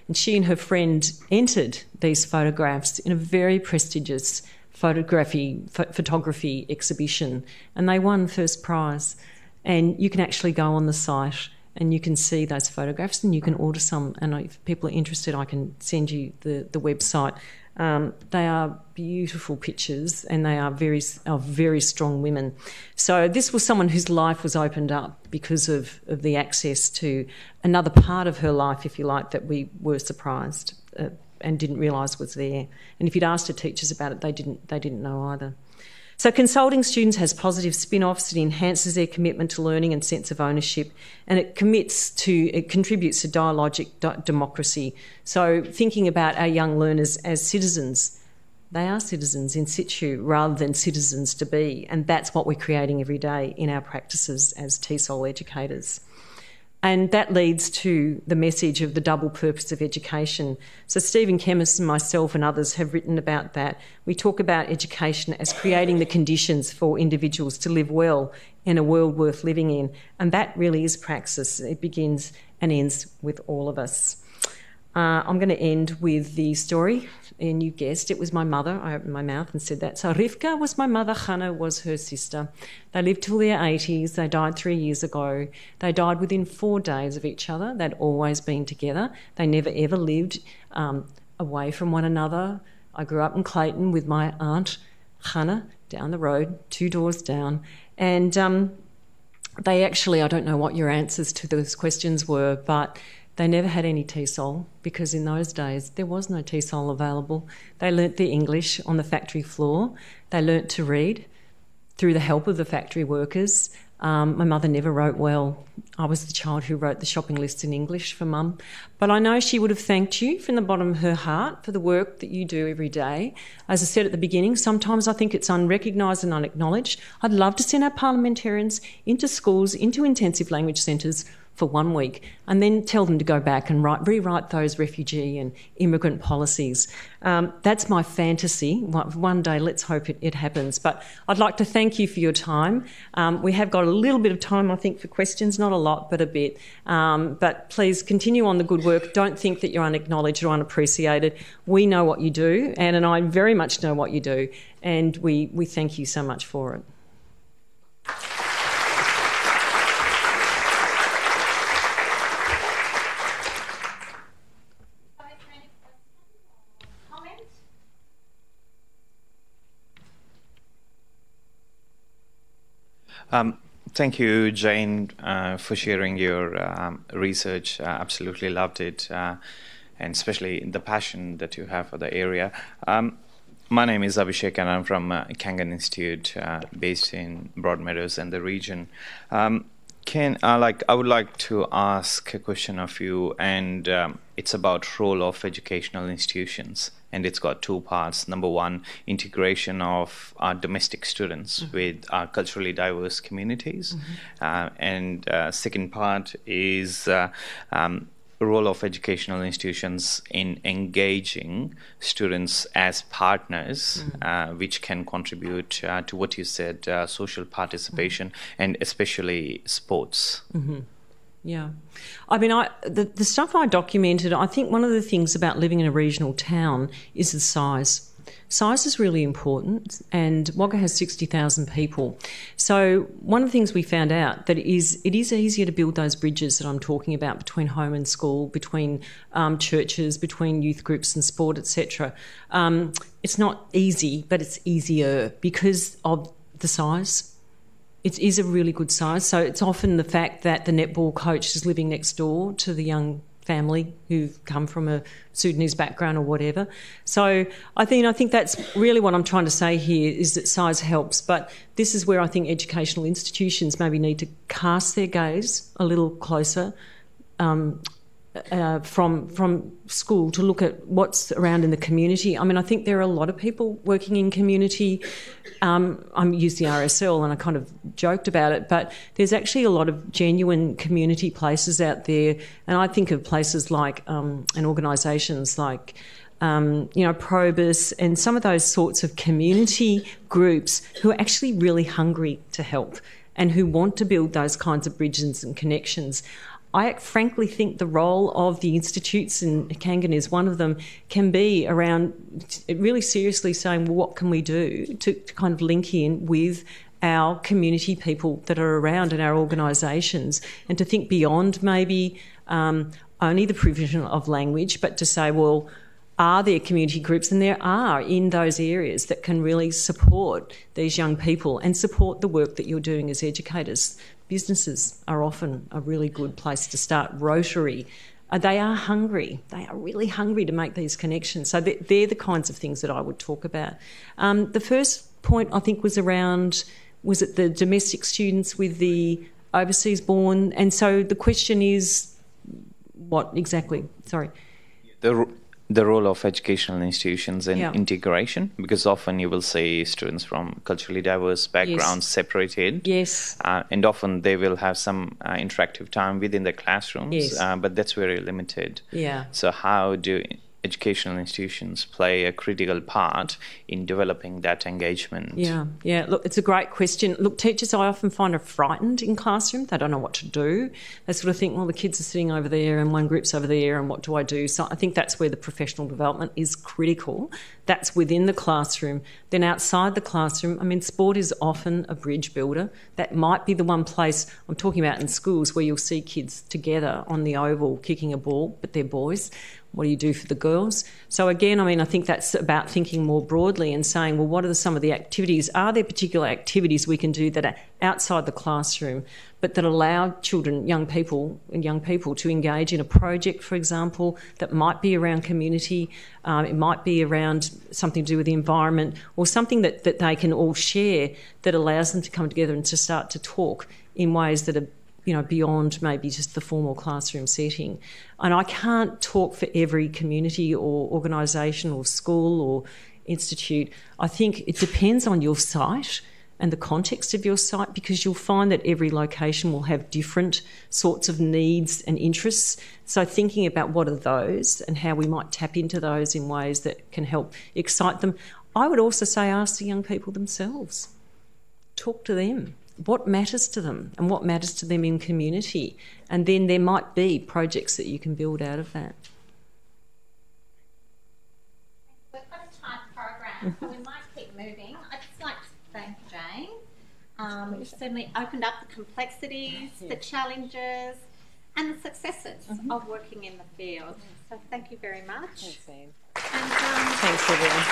Speaker 2: And she and her friend entered these photographs in a very prestigious photography exhibition, and they won first prize. And you can actually go on the site and you can see those photographs and you can order some. And if people are interested, I can send you the website. They are beautiful pictures and they are very strong women. So this was someone whose life was opened up because of the access to another part of her life, if you like, that we were surprised and didn't realise was there. And if you'd asked her teachers about it, they didn't know either. So consulting students has positive spin-offs. It enhances their commitment to learning and sense of ownership, and it contributes to dialogic democracy. So thinking about our young learners as citizens, they are citizens in situ rather than citizens to be, and that's what we're creating every day in our practices as TESOL educators. And that leads to the message of the double purpose of education. So Stephen Kemmis and myself and others have written about that. We talk about education as creating the conditions for individuals to live well in a world worth living in. And that really is praxis. It begins and ends with all of us. I'm going to end with the story, and you guessed it was my mother. I opened my mouth and said that. So Rivka was my mother, Hannah was her sister. They lived till their 80s. They died 3 years ago. They died within 4 days of each other. They'd always been together. They never ever lived away from one another. I grew up in Clayton with my aunt, Hannah, down the road, 2 doors down. And they actually, I don't know what your answers to those questions were, but they never had any TESOL because in those days there was no TESOL available. They learnt their English on the factory floor. They learnt to read through the help of the factory workers. My mother never wrote well. I was the child who wrote the shopping list in English for Mum. But I know she would have thanked you from the bottom of her heart for the work that you do every day. As I said at the beginning, sometimes I think it's unrecognised and unacknowledged. I'd love to send our parliamentarians into schools, into intensive language centres for 1 week and then tell them to go back and rewrite those refugee and immigrant policies. That's my fantasy. One day, let's hope it happens. But I'd like to thank you for your time. We have got a little bit of time, I think, for questions, not a lot, but a bit. But please continue on the good work. Don't think that you're unacknowledged or unappreciated. We know what you do, Anne and I very much know what you do, and we thank you so much for it.
Speaker 3: Thank you, Jane, for sharing your research. Absolutely loved it, and especially the passion that you have for the area. My name is Abhishek, and I'm from Kangan Institute, based in Broadmeadows and the region. I would like to ask a question of you, and it's about role of educational institutions. And it's got 2 parts. Number 1, integration of our domestic students with our culturally diverse communities. And second part is role of educational institutions in engaging students as partners, which can contribute to what you said, social participation, and especially sports.
Speaker 2: Yeah. I mean, the stuff I documented, I think one of the things about living in a regional town is the size. size is really important, and Wagga has 60,000 people. So one of the things we found out that it is easier to build those bridges that I'm talking about between home and school, between churches, between youth groups and sport, etc. It's not easy, but it's easier because of the size. It is a really good size. So it's often the fact that the netball coach is living next door to the young family who've come from a Sudanese background or whatever. So I think that's really what I'm trying to say here, is that size helps. But this is where I think educational institutions maybe need to cast their gaze a little closer from school to look at what's around in the community. I mean, I think there are a lot of people working in community. I use the RSL and I kind of joked about it, but there's actually a lot of genuine community places out there. And I think of places like and organisations like Probus and some of those sorts of community groups who are actually really hungry to help and who want to build those kinds of bridges and connections. I frankly think the role of the institutes, and Kangan is one of them, can be around really seriously saying, well, what can we do to kind of link in with our community people that are around in our organisations, and to think beyond maybe only the provision of language, but to say, well, are there community groups, and there are in those areas, that can really support these young people and support the work that you're doing as educators. Businesses are often a really good place to start. Rotary, they are hungry. They are really hungry to make these connections. So they're the kinds of things that I would talk about. The first point I think was around, was it the domestic students with the overseas born? And so the question is, what exactly? Sorry.
Speaker 3: The role of educational institutions in integration, because often you will see students from culturally diverse backgrounds separated.
Speaker 2: Yes.
Speaker 3: And often they will have some interactive time within the classrooms, but that's very limited.
Speaker 2: Yeah.
Speaker 3: So how do educational institutions play a critical part in developing that engagement?
Speaker 2: Yeah. Look, it's a great question. Look, teachers I often find are frightened in classroom. They don't know what to do. They sort of think, well, the kids are sitting over there and one group's over there, and what do I do? So I think that's where the professional development is critical. That's within the classroom. Then outside the classroom, I mean, sport is often a bridge builder. That might be the one place I'm talking about in schools where you'll see kids together on the oval kicking a ball, but they're boys. What do you do for the girls? So again, I mean, I think that's about thinking more broadly and saying, well, what are some of the activities? Are there particular activities we can do that are outside the classroom, but that allow children, young people to engage in a project, for example, that might be around community, it might be around something to do with the environment, or something that they can all share that allows them to come together and to start to talk in ways that are beyond maybe just the formal classroom setting. And I can't talk for every community or organisation or school or institute. I think it depends on your site and the context of your site, because you'll find that every location will have different sorts of needs and interests. So thinking about what are those and how we might tap into those in ways that can help excite them. I would also say ask the young people themselves. Talk to them. What matters to them and what matters to them in community, and then there might be projects that you can build out of that.
Speaker 1: We've got a tight program, so we might keep moving. I'd just like to thank Jane. You've certainly opened up the complexities, the challenges and the successes of working in the field. So thank you very much.
Speaker 2: Thanks, Anne.
Speaker 1: And,
Speaker 2: thanks, everyone.